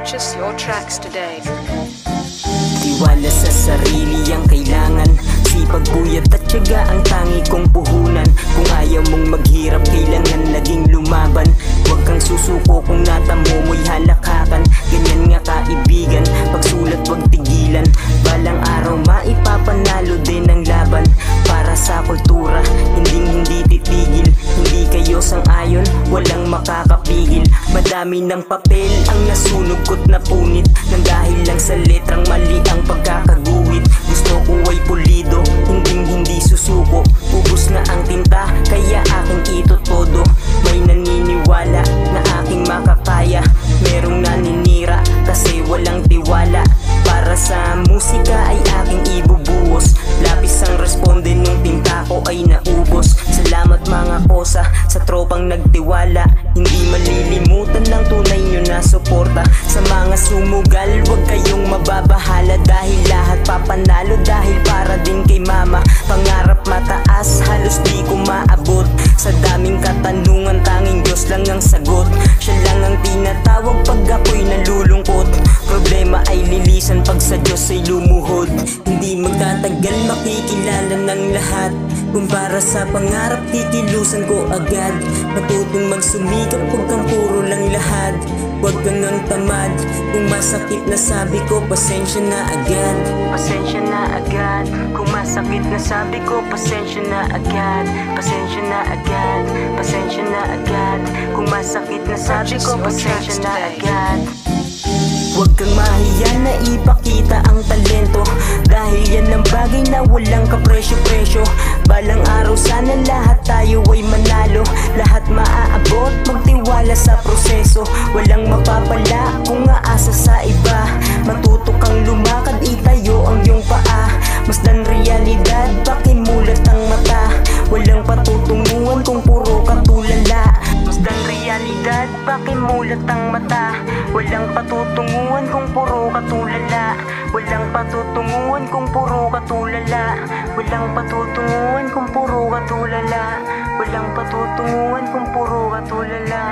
Purchase your tracks today. Tiwala sa sarili ang kailangan, sipag, buyat at tiyaga ang tangi kong puhunan. Kung ayaw mong maghirap, kailangan laging lumaban. Huwag kang susuko kung natamo mo'y halakakan. Ganyan nga kaibigan, pagsulat huwag tigilan. Balang araw maipapanalo din ang laban. Para sa kultura, hindi titigil. Hindi kayo sang-ayon, walang makakapigil. Madami ng papel ang nasunog ko't napunit, nang dahil lang sa letrang mali ang pagkakaguhit. Gusto ko ay pulido, hindi susuko. Ubus na ang tinta, kaya aking itotodo. May naniniwala na aking makakaya, merong naninira kasi walang tiwala. Para sa musika ay aking ibubuhos, lapis ang responde nung tinta ko ay naubos. Salamat mga kosa sa tropang nagtiwala, hindi malilimutan ng tunay nyo na suporta. Sa mga sumugal, huwag kayong mababahala, dahil lahat papanalo, dahil para din kay mama. Pangarap mataas, halos di ko maabot. Sa daming katanungan, tanging Diyos lang ang sagot. Siya lang ang tinatawag pag ako'y nalulungkot. Problema ay lilisan pag sa Diyos ay lumuhod. Hindi magtatagal, makikilala ng lahat. Kung para sa pangarap, kikilusan ko agad. Matutong magsumikap, huwag kang puro lang lahat. Huwag kang ang tamad, kung masakit na sabi ko, pasensya na agad. Pasensya na agad, kung masakit na sabi ko, pasensya na agad. Pasensya na agad, pasensya na agad, kung masakit na sabi ko, pasensya na agad. Huwag kang mahiya na ipakita ang talento, dahil yan ang bagay na walang kapresyo-presyo. Balang araw sana lahat tayo ay manalo, lahat maaabot, magtiwala sa proseso. Walang mapapala kung aasa sa iba, matuto kang lumakad, itayo ang iyong paa. Masdan realidad, pakimulat ang mata, walang patutunguhan kung puro katulala. Masdan realidad, pakimulat ang mata, walang patutunguhan kung puro katulala. Walang patutunguhan kung puro katulala. Walang patutunguhan kung puro katulala. Walang patutunguhan kung puro katulala.